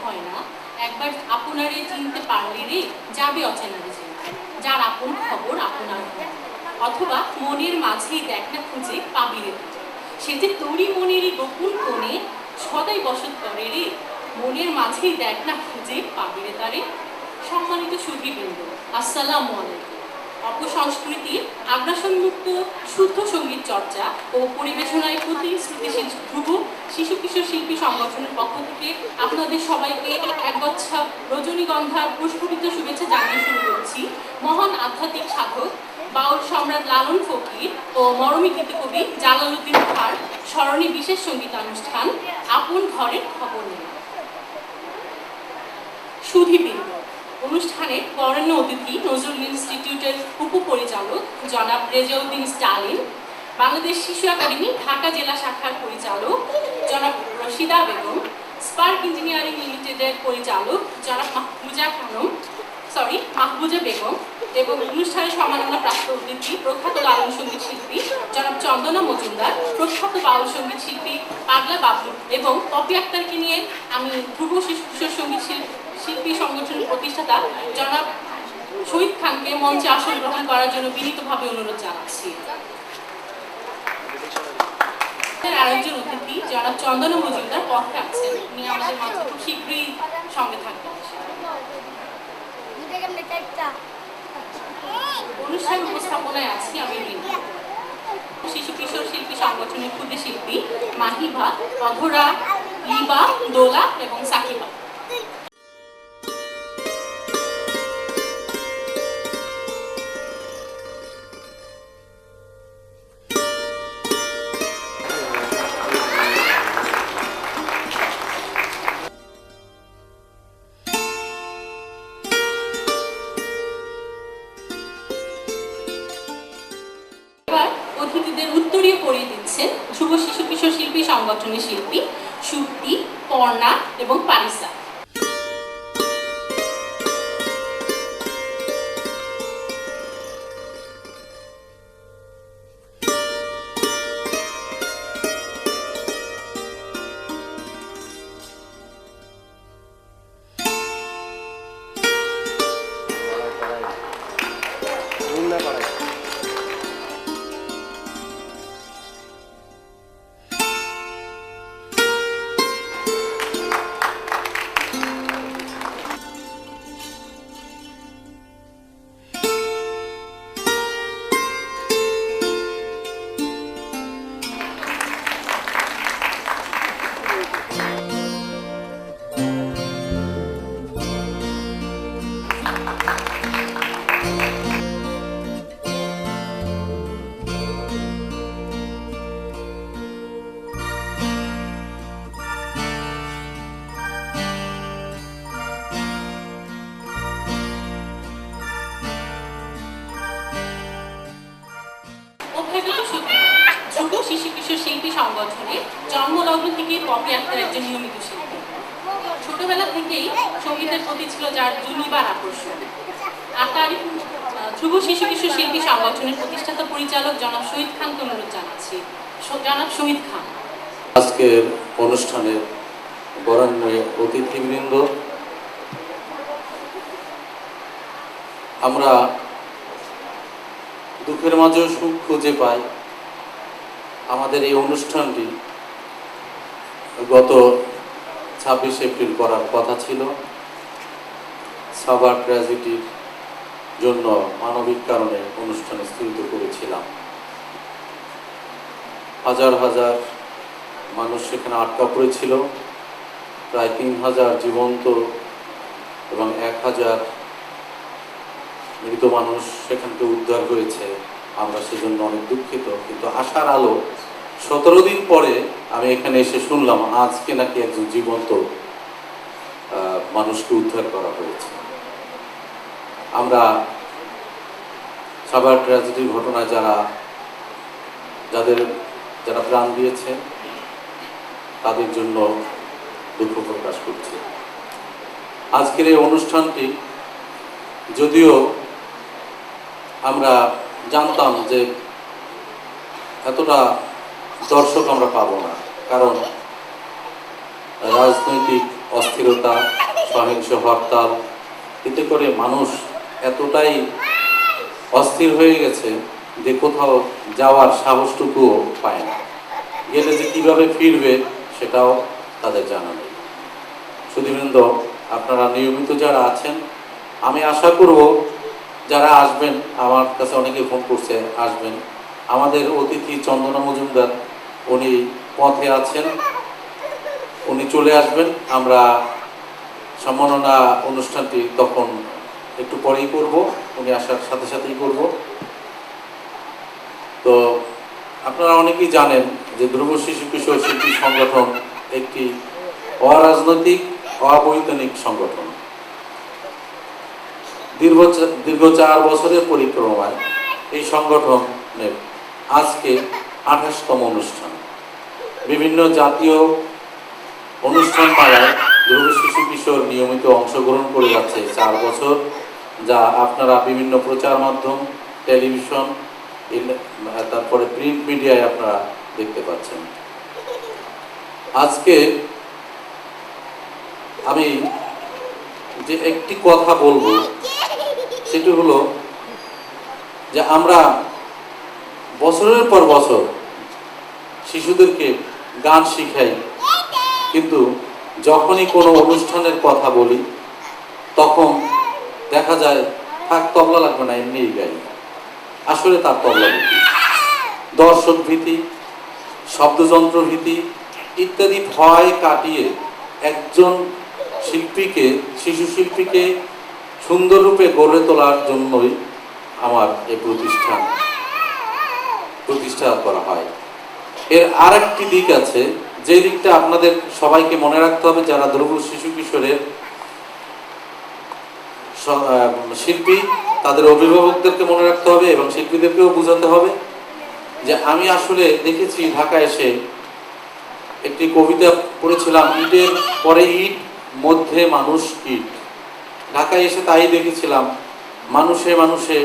হয় না, একবার আপনারে চিনতে পারলে রে যাবে অচেনারে চিনতে, যার আপন খবর আপনার হয়, অথবা মনের মাঝেই দেখ না খুঁজে পাবি রে তুই, সে যে তোরই মনেরই গোপন কোণে সদাই বসত করে রে, মনের মাঝেই দেখ না খুঁজে পাবি রে তারে। সম্মানিত সুধীবৃন্দ, আসসালামু আলাইকুম। অপসংস্কৃতির আগ্রাসনমুক্ত শুদ্ধ সঙ্গীত চর্চা ও পরিবেশনায় প্রতিশ্রুতিশীল ধ্রুব শিশু কিশোর শিল্পী সংগঠনের পক্ষ থেকে আপনাদের সবাইকে একগচ্ছা রজনীগন্ধা পুষ্পরিত শুভেচ্ছা জানিয়ে শুরু করছি মহান আধ্যাত্মিক সাধক বাউল সম্রাট লালন ফকির ও মরমী গীতিকবি জালালউদ্দিন খাঁর স্মরণে বিশেষ সঙ্গীতানুষ্ঠান আপন ঘরের খবর নিয়ে। সুধীবৃন্দ, অনুষ্ঠানে বরেণ্য অতিথি নজরুল ইনস্টিটিউটের উপপরিচালক জনাব রেজাউদ্দিন স্টালিন, বাংলাদেশ শিশু একাডেমি ঢাকা জেলা শাখার পরিচালক জনাব রশিদা বেগম, স্পার্ক ইঞ্জিনিয়ারিং লিমিটেডের পরিচালক জনাব মাহবুজা বেগম এবং অনুষ্ঠানের সম্মাননা প্রাপ্ত অতিথি প্রখ্যাত লালন সঙ্গীত শিল্পী জনাব চন্দনা মজুমদার, প্রখ্যাত বাউল সঙ্গীত শিল্পী পাগলা বাবু এবং পপি আক্তারকে নিয়ে আমি ধ্রুব শিশু কিশোর সঙ্গীত শিল্পী সংগঠনের প্রতিষ্ঠাতা জনাব শহীদ খানকে মঞ্চে আসন গ্রহণ করার জন্য বিনীতভাবে অনুরোধ জানাচ্ছি। আরেকজন অতিথি জনাব চন্দনা মজুমদার পথে আছেন, উনি আমাদের মাঝে খুব শীঘ্রই সঙ্গে থাকবেন। অনুষ্ঠান উপস্থাপনায় আছি আমি শিশু কিশোর শিল্পী সংগঠনের ক্ষুদে শিল্পী মাহিবা, অধরা, লিবা, দোলা এবং সাকিবা। অতিথিদের উত্তরীয় পরিয়ে দিচ্ছেন ধ্রুব শিশু কিশোর শিল্পী সংগঠনের শিল্পী সুপ্তি, পর্ণা এবং পারিসা। ধ্রুব শিশু কিশোর শিল্পী সংগঠনে জন্মলগ্ন থেকেই পপি আক্তার একজন নিয়মিত শিল্পী। ছোটবেলা থেকেই সঙ্গীতের প্রতি ছিল যার দুনিবার আকর্ষণ। তারই ধ্রুব শিশু কিশোর শিল্পী সংগঠনের প্রতিষ্ঠাতা পরিচালক জনাব শহীদ খানকে অনুরোধ জানাচ্ছি। জনাব শহীদ খান। আজকের অনুষ্ঠানের বরেণ্য অতিথিবৃন্দ, আমরা দুঃখের মাঝেও সুখ খুঁজে পাই। আমাদের এই অনুষ্ঠানটি গত 26 এপ্রিল করার কথা ছিল। সাভার ট্র্যাজেডির জন্য মানবিক কারণে অনুষ্ঠান স্থগিত করেছিলাম। হাজার হাজার মানুষ সেখানে আটকা পড়েছিল। প্রায় 3000 জীবন্ত এবং 1000 মৃত মানুষ সেখান থেকে উদ্ধার হয়েছে। আমরা সেজন্য অনেক দুঃখিত, কিন্তু আশার আলো 17 দিন পরে আমি এখানে এসে শুনলাম আজকে নাকি একজন জীবন্ত মানুষকে উদ্ধার করা হয়েছে। আমরা সাভার ট্র্যাজেডির ঘটনায় যারা প্রাণ দিয়েছে তাদের জন্য দুঃখ প্রকাশ করছি। আজকের এই অনুষ্ঠানটি যদিও আমরা জানতাম যে এতটা দর্শক আমরা পাবো না, কারণ রাজনৈতিক অস্থিরতা, সহিংস হরতাল, এতে করে মানুষ এতটাই অস্থির হয়ে গেছে যে কোথাও যাওয়ার সাহসটুকুও পায় না। গেলে যে কীভাবে ফিরবে সেটাও তাদের জানা নেই। সুধীবৃন্দ, আপনারা নিয়মিত যারা আছেন, আমি আশা করব যারা আসবেন, আমার কাছে অনেকে ফোন করছে আসবেন। আমাদের অতিথি চন্দনা মজুমদার উনি পথে আছেন, উনি চলে আসবেন। আমরা সম্মাননা অনুষ্ঠানটি তখন একটু পরেই করব, উনি আসার সাথে সাথেই করব। তো আপনারা অনেকেই জানেন যে ধ্রুব শিশু কিশোর শিল্পী সংগঠন একটি অরাজনৈতিক অবৈতনিক সংগঠন। দীর্ঘ 4 বছরের পরিক্রমায় এই সংগঠনের আজকে 28তম অনুষ্ঠান। বিভিন্ন জাতীয় অনুষ্ঠান মালায় ধ্রুব শিশু কিশোর নিয়মিত অংশগ্রহণ করে যাচ্ছে 4 বছর, যা আপনারা বিভিন্ন প্রচার মাধ্যম, টেলিভিশন, তারপরে প্রিন্ট মিডিয়ায় আপনারা দেখতে পাচ্ছেন। আজকে আমি যে একটি কথা বলবো সেটি হলো যে আমরা বছরের পর বছর শিশুদেরকে গান শিখাই, কিন্তু যখনই কোনো অনুষ্ঠানের কথা বলি তখন দেখা যায় থাক তবলা লাগবে না, এমনিই গাই। আসলে তার তবলা ভীতি, দর্শক ভীতি, শব্দযন্ত্র ভীতি ইত্যাদি ভয় কাটিয়ে একজন শিল্পীকে, শিশু শিল্পীকে সুন্দররূপে গড়ে তোলার জন্যই আমার এই প্রতিষ্ঠা করা হয়। এর আরেকটি দিক আছে, যে দিকটা আপনাদের সবাইকে মনে রাখতে হবে, যারা ধ্রুব শিশু কিশোরের শিল্পী তাদের অভিভাবকদেরকে মনে রাখতে হবে এবং শিল্পীদেরকেও বোঝাতে হবে যে আমি আসলে দেখেছি ঢাকায় এসে একটি কবিতা পড়েছিলাম, ইটের পরে ইট, মধ্যে মানুষ ইট। ঢাকায় এসে তাই দেখেছিলাম, মানুষে মানুষে